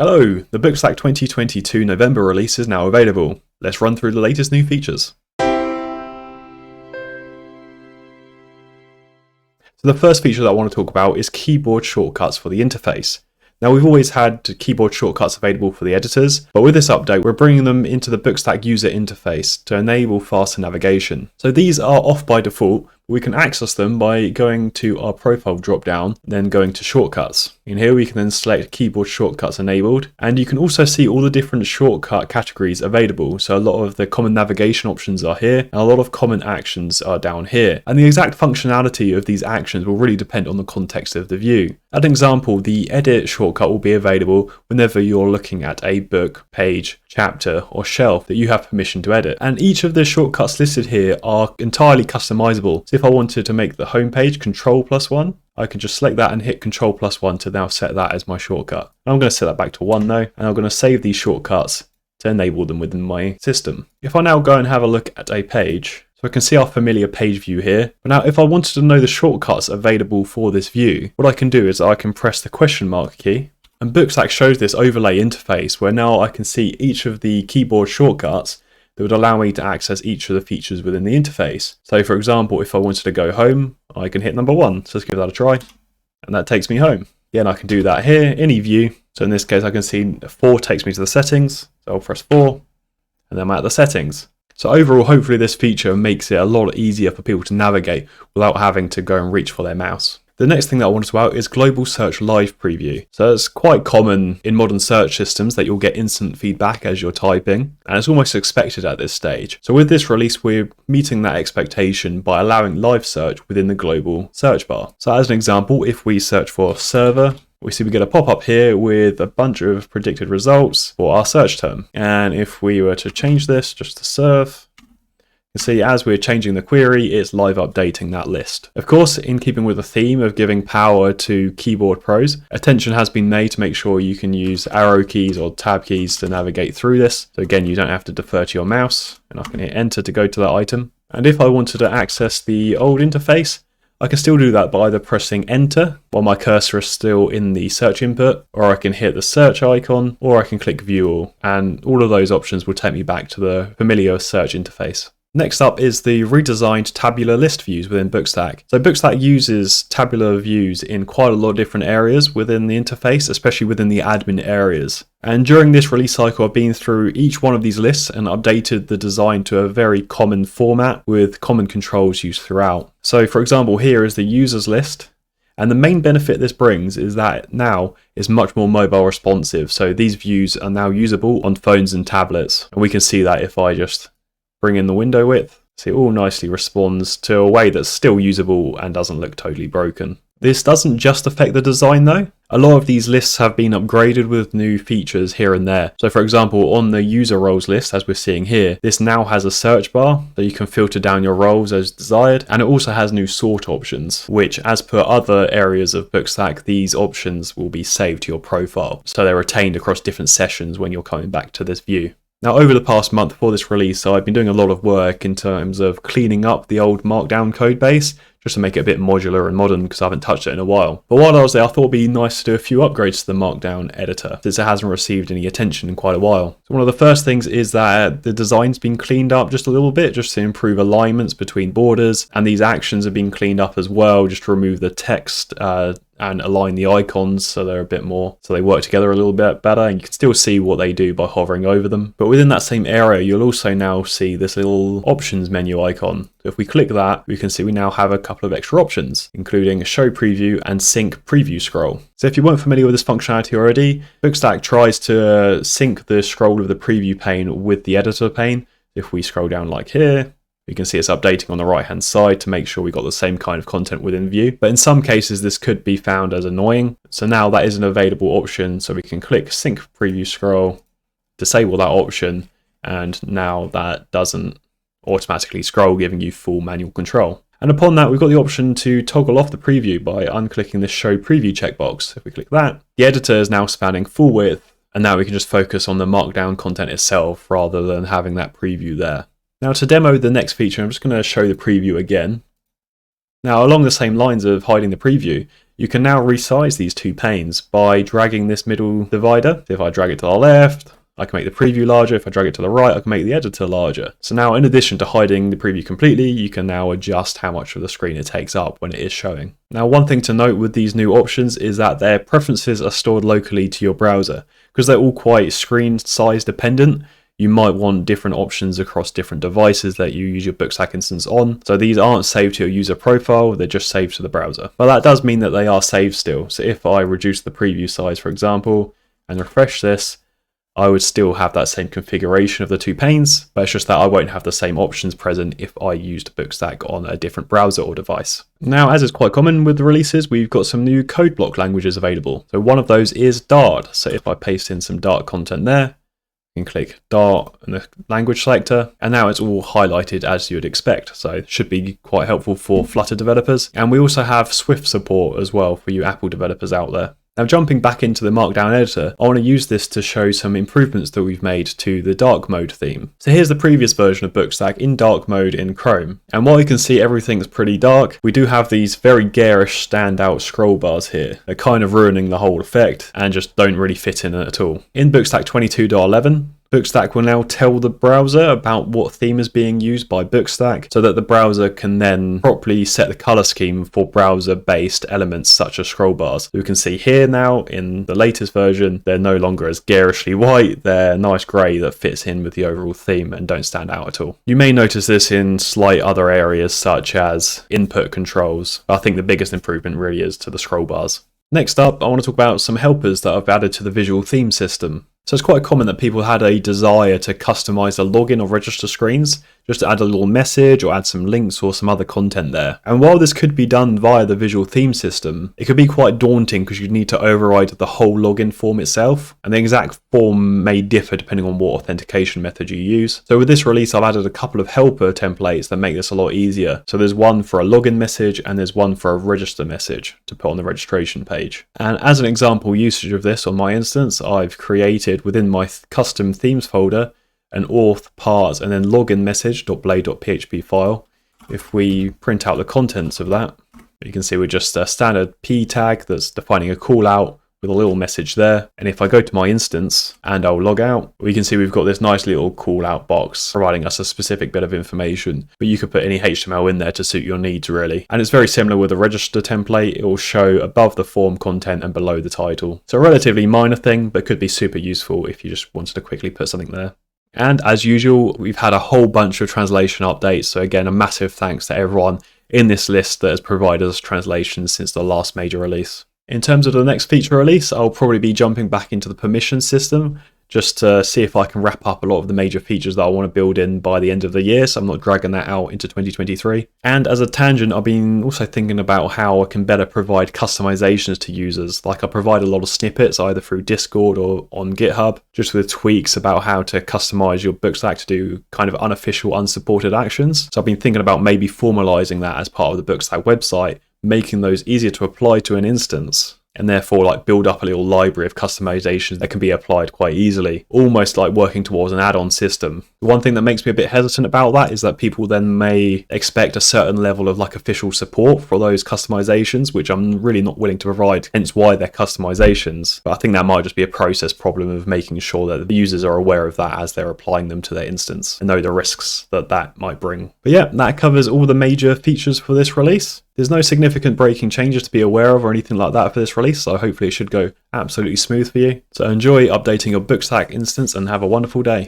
Hello, the BookStack 2022 November release is now available. Let's run through the latest new features. So the first feature that I want to talk about is keyboard shortcuts for the interface. Now we've always had keyboard shortcuts available for the editors, but with this update we're bringing them into the BookStack user interface to enable faster navigation. So these are off by default. We can access them by going to our profile drop-down, then going to shortcuts. In here we can then select keyboard shortcuts enabled, and you can also see all the different shortcut categories available. So a lot of the common navigation options are here, and a lot of common actions are down here. And the exact functionality of these actions will really depend on the context of the view. As an example, the edit shortcut will be available whenever you're looking at a book, page, chapter, or shelf that you have permission to edit. And each of the shortcuts listed here are entirely customizable. So if I wanted to make the home page Ctrl+1, I can just select that and hit Ctrl+1 to now set that as my shortcut. And I'm going to set that back to 1 though, and I'm going to save these shortcuts to enable them within my system. If I now go and have a look at a page, so I can see our familiar page view here. But now if I wanted to know the shortcuts available for this view, what I can do is I can press the question mark key, and BookStack shows this overlay interface where now I can see each of the keyboard shortcuts that would allow me to access each of the features within the interface. So for example, if I wanted to go home, I can hit number 1. So let's give that a try. And that takes me home. Yeah, and I can do that here, any view. So in this case, I can see 4 takes me to the settings. So I'll press 4, and then I'm at the settings. So overall, hopefully this feature makes it a lot easier for people to navigate without having to go and reach for their mouse. The next thing that I want to talk about is Global Search Live Preview. So it's quite common in modern search systems that you'll get instant feedback as you're typing, and it's almost expected at this stage. So with this release, we're meeting that expectation by allowing live search within the global search bar. So as an example, if we search for server, we see we get a pop-up here with a bunch of predicted results for our search term. And if we were to change this just to serve, you can see as we're changing the query, it's live updating that list. Of course, in keeping with the theme of giving power to keyboard pros, attention has been made to make sure you can use arrow keys or tab keys to navigate through this. So again, you don't have to defer to your mouse, and I can hit enter to go to that item. And if I wanted to access the old interface, I can still do that by either pressing enter while my cursor is still in the search input, or I can hit the search icon, or I can click view all, and all of those options will take me back to the familiar search interface. Next up is the redesigned tabular list views within BookStack. So BookStack uses tabular views in quite a lot of different areas within the interface, especially within the admin areas. And during this release cycle, I've been through each one of these lists and updated the design to a very common format with common controls used throughout. So for example, here is the users list. And the main benefit this brings is that it now is much more mobile responsive. So these views are now usable on phones and tablets. And we can see that if I just bring in the window width, so it all nicely responds to a way that's still usable and doesn't look totally broken. This doesn't just affect the design though. A lot of these lists have been upgraded with new features here and there. So for example, on the user roles list, as we're seeing here, this now has a search bar that you can filter down your roles as desired. And it also has new sort options, which as per other areas of BookStack, these options will be saved to your profile. So they're retained across different sessions when you're coming back to this view. Now over the past month for this release, I've been doing a lot of work in terms of cleaning up the old Markdown code base, just to make it a bit modular and modern because I haven't touched it in a while. But while I was there, I thought it'd be nice to do a few upgrades to the Markdown editor, since it hasn't received any attention in quite a while. So one of the first things is that the design's been cleaned up just a little bit, just to improve alignments between borders, and these actions have been cleaned up as well, just to remove the text and align the icons so they're a bit more, so they work together a little bit better, and you can still see what they do by hovering over them. But within that same area, you'll also now see this little options menu icon. So if we click that, we can see we now have a couple of extra options, including show preview and sync preview scroll. So if you weren't familiar with this functionality already, BookStack tries to sync the scroll of the preview pane with the editor pane. If we scroll down like here, you can see it's updating on the right hand side to make sure we got the same kind of content within view. But in some cases, this could be found as annoying. So now that is an available option. So we can click sync preview scroll, disable that option, and now that doesn't automatically scroll, giving you full manual control. And upon that, we've got the option to toggle off the preview by unclicking the show preview checkbox. If we click that, the editor is now spanning full width, and now we can just focus on the Markdown content itself rather than having that preview there. Now to demo the next feature, I'm just going to show the preview again. Now along the same lines of hiding the preview, you can now resize these two panes by dragging this middle divider. So if I drag it to the left, I can make the preview larger. If I drag it to the right, I can make the editor larger. So now, in addition to hiding the preview completely, you can now adjust how much of the screen it takes up when it is showing. Now, one thing to note with these new options is that their preferences are stored locally to your browser. Because they're all quite screen size dependent, you might want different options across different devices that you use your BookStack instance on. So these aren't saved to your user profile, they're just saved to the browser. But that does mean that they are saved still. So if I reduce the preview size, for example, and refresh this, I would still have that same configuration of the two panes, but it's just that I won't have the same options present if I used BookStack on a different browser or device. Now, as is quite common with the releases, we've got some new code block languages available. So one of those is Dart. So if I paste in some Dart content there, you can click Dart in the language selector, and now it's all highlighted as you would expect. So it should be quite helpful for Flutter developers. And we also have Swift support as well for you Apple developers out there. Now, jumping back into the Markdown editor, I want to use this to show some improvements that we've made to the dark mode theme. So here's the previous version of BookStack in dark mode in Chrome. And while you can see everything's pretty dark, we do have these very garish standout scroll bars here. They're kind of ruining the whole effect and just don't really fit in at all. In BookStack 22.11, BookStack will now tell the browser about what theme is being used by BookStack so that the browser can then properly set the color scheme for browser-based elements such as scroll bars. You can see here now in the latest version, they're no longer as garishly white, they're nice grey that fits in with the overall theme and don't stand out at all. You may notice this in slight other areas such as input controls. I think the biggest improvement really is to the scroll bars. Next up, I want to talk about some helpers that I've added to the visual theme system. So it's quite common that people had a desire to customize the login or register screens, just to add a little message or add some links or some other content there. And while this could be done via the visual theme system, it could be quite daunting because you'd need to override the whole login form itself, and the exact form may differ depending on what authentication method you use. So with this release, I've added a couple of helper templates that make this a lot easier. So there's one for a login message and there's one for a register message to put on the registration page. And as an example usage of this on my instance, I've created within my custom themes folder an auth part and then login message.blade.php file. If we print out the contents of that, you can see we're just a standard p tag that's defining a call out with a little message there. And if I go to my instance and I'll log out, we can see we've got this nice little call out box providing us a specific bit of information, but you could put any HTML in there to suit your needs really. And it's very similar with a register template. It will show above the form content and below the title. So a relatively minor thing, but could be super useful if you just wanted to quickly put something there. And as usual, we've had a whole bunch of translation updates. So again, a massive thanks to everyone in this list that has provided us translations since the last major release. In terms of the next feature release, I'll probably be jumping back into the permission system just to see if I can wrap up a lot of the major features that I want to build in by the end of the year, so I'm not dragging that out into 2023. And as a tangent, I've been also thinking about how I can better provide customizations to users. Like I provide a lot of snippets either through Discord or on GitHub, just with tweaks about how to customize your BookStack to do kind of unofficial, unsupported actions. So I've been thinking about maybe formalizing that as part of the BookStack website, making those easier to apply to an instance, and therefore like build up a little library of customizations that can be applied quite easily, almost like working towards an add-on system. The one thing that makes me a bit hesitant about that is that people then may expect a certain level of like official support for those customizations, which I'm really not willing to provide, hence why they're customizations. But I think that might just be a process problem of making sure that the users are aware of that as they're applying them to their instance and know the risks that that might bring. But yeah, that covers all the major features for this release. There's no significant breaking changes to be aware of or anything like that for this release, so hopefully it should go absolutely smooth for you. So enjoy updating your BookStack instance and have a wonderful day.